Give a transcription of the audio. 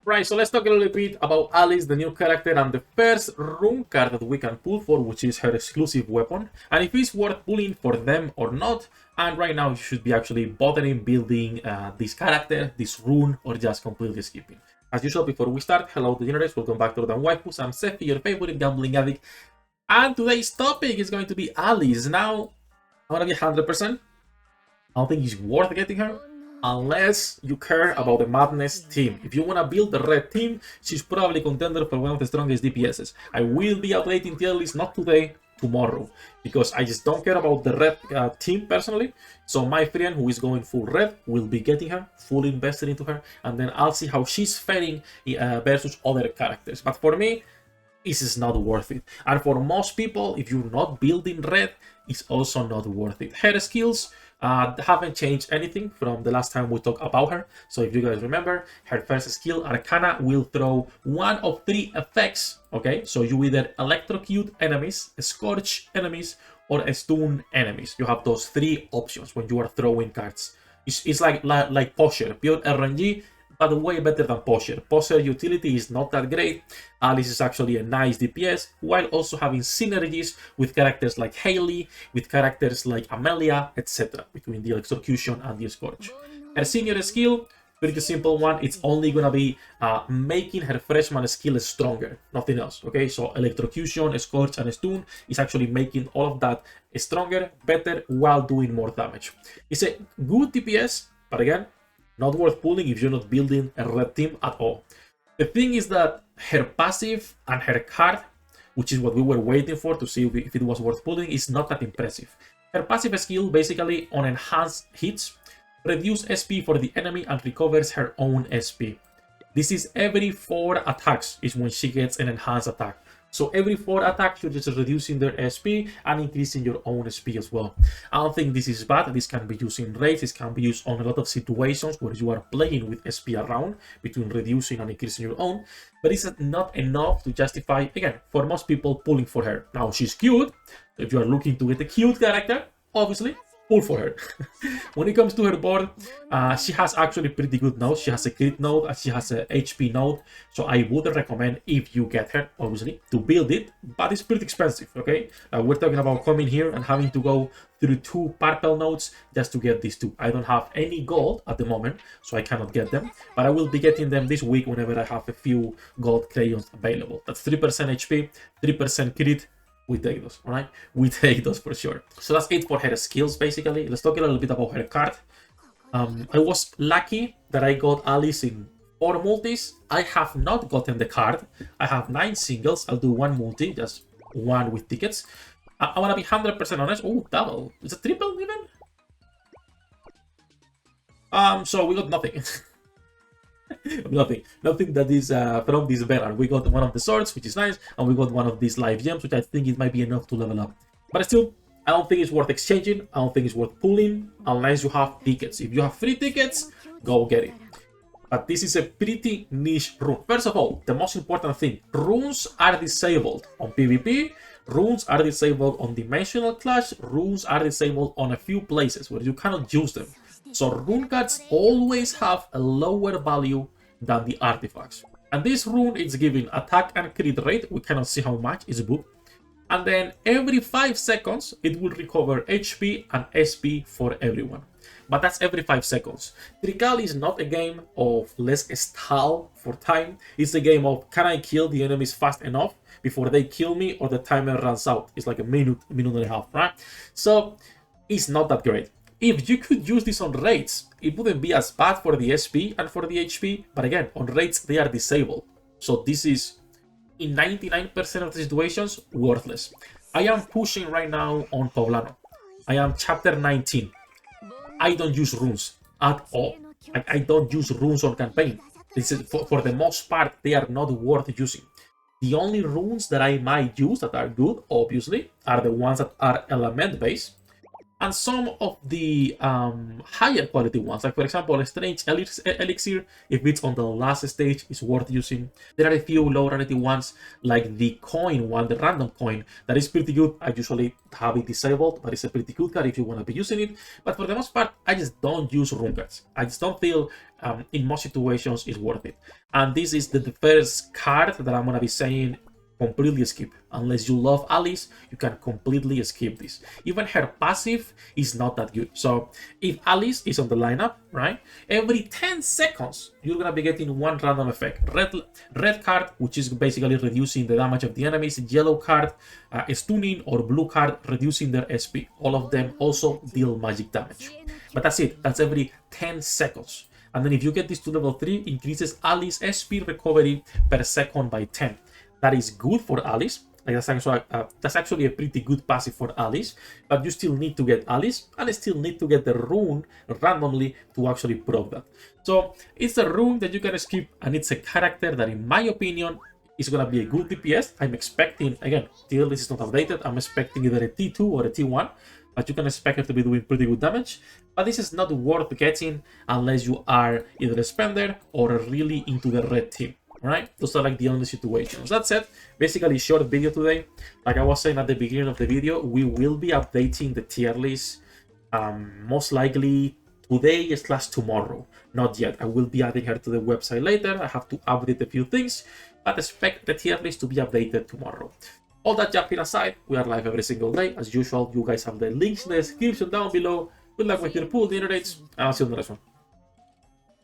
Right, so let's talk a little bit about Alice, the new character, and the first rune card that we can pull for, which is her exclusive weapon, and if it's worth pulling for them or not. And right now, you should be actually bothering building this character, this rune, or just completely skipping. As usual, before we start, hello degenerates, welcome back to the Waifus. I'm Sefhi, your favorite gambling addict, and today's topic is going to be Alice. Now, I want to be 100%. I don't think it's worth getting her unless you care about the Madness team. If you want to build the red team, she's probably contender for one of the strongest DPSs. I will be updating tier list not today, tomorrow, because I just don't care about the red team personally. So my friend who is going full red will be getting her, fully invested into her, and then I'll see how she's faring versus other characters. But for me, this is not worth it. And for most people, if you're not building red, it's also not worth it. Her skills haven't changed anything from the last time we talked about her. So if you guys remember, her first skill, Arcana, will throw one of 3 effects. Okay, so you either electrocute enemies, scorch enemies, or stun enemies. You have those 3 options when you are throwing cards. It's like Posher, pure RNG, but way better than Posher. Posher utility is not that great. Alice is actually a nice DPS, while also having synergies with characters like Hayley, with characters like Amelia, etc. between the Execution and the Scorch. Her senior skill, pretty simple one. It's only gonna be making her freshman skill stronger, nothing else. Okay, so Electrocution, Scorch, and Stun is actually making all of that stronger, better, while doing more damage. It's a good DPS, but again, not worth pulling if you're not building a red team at all. The thing is that her passive and her card, which is what we were waiting for to see if it was worth pulling, is not that impressive. Her passive skill, basically on enhanced hits, reduces SP for the enemy and recovers her own SP. This is every 4 attacks is when she gets an enhanced attack. So every 4 attacks, you're just reducing their SP and increasing your own SP as well. I don't think this is bad. This can be used in raids. This can be used on a lot of situations where you are playing with SP around between reducing and increasing your own. But it's not enough to justify, again, for most people pulling for her. Now, she's cute. If you are looking to get a cute character, obviously, pull for her. When it comes to her board, she has actually pretty good nodes. She has a crit node and she has a HP node. So I would recommend, if you get her, obviously, to build it. But it's pretty expensive, okay? We're talking about coming here and having to go through 2 purple nodes just to get these 2. I don't have any gold at the moment, so I cannot get them. But I will be getting them this week whenever I have a few gold crayons available. That's 3% HP, 3% crit. We take those, all right? We take those for sure. So that's it for her skills, basically. Let's talk a little bit about her card. I was lucky that I got Alice in 4 multis. I have not gotten the card. I have 9 singles. I'll do 1 multi, just 1 with tickets. I want to be 100% honest. Oh, double. Is it triple even? So we got nothing. Nothing that is from this banner. We got one of the swords, which is nice, and we got one of these live gems, which I think it might be enough to level up. But still, I don't think it's worth exchanging. I don't think it's worth pulling unless you have tickets. If you have free tickets, go get it. But this is a pretty niche rune. First of all, the most important thing, runes are disabled on PvP, runes are disabled on Dimensional Clash, runes are disabled on a few places where you cannot use them. So rune cards always have a lower value than the artifacts. And this rune is giving attack and crit rate. We cannot see how much, it's booked. And then every 5 seconds, it will recover HP and SP for everyone. But that's every 5 seconds. Trickcal is not a game of let's stall for time. It's a game of, can I kill the enemies fast enough before they kill me or the timer runs out? It's like a minute and a half, right? So it's not that great. If you could use this on raids, it wouldn't be as bad for the SP and for the HP, but again, on raids, they are disabled. So this is, in 99% of the situations, worthless. I am pushing right now on Poblano. I am chapter 19. I don't use runes at all. I don't use runes on campaign. This is, for the most part, they are not worth using. The only runes that I might use that are good, obviously, are the ones that are element based. And some of the higher quality ones, like for example, a strange elixir, if it's on the last stage, is worth using. There are a few low rarity ones, like the coin one, the random coin, that is pretty good. I usually have it disabled, but it's a pretty good card if you want to be using it. But for the most part, I just don't use rune cards. I just don't feel in most situations it's worth it. And this is the first card that I'm going to be saying completely skip. Unless you love Alice, you can completely skip this. Even her passive is not that good. So if Alice is on the lineup, right, every 10 seconds, you're gonna be getting one random effect. Red card, which is basically reducing the damage of the enemies. Yellow card, stunning, or blue card, reducing their SP. All of them also deal magic damage. But that's it. That's every 10 seconds. And then if you get this to level 3, increases Alice SP recovery per second by 10. That is good for Alice. Like that's actually a pretty good passive for Alice, but you still need to get Alice, and I still need to get the rune randomly to actually prove that. So it's a rune that you can skip, and it's a character that, in my opinion, is gonna be a good DPS. I'm expecting, again, till this is not updated, I'm expecting either a T2 or a T1, but you can expect her to be doing pretty good damage. But this is not worth getting unless you are either a spender or really into the red team. Right, those are like the only situations. That's it. Basically, short video today. Like I was saying at the beginning of the video, we will be updating the tier list most likely today / tomorrow. Not yet. I will be adding her to the website later. I have to update a few things, but expect the tier list to be updated tomorrow. All that jumping aside, we are live every single day. As usual, you guys have the links in the description down below. Good luck with your pool, the rates, and I'll see you on the next one.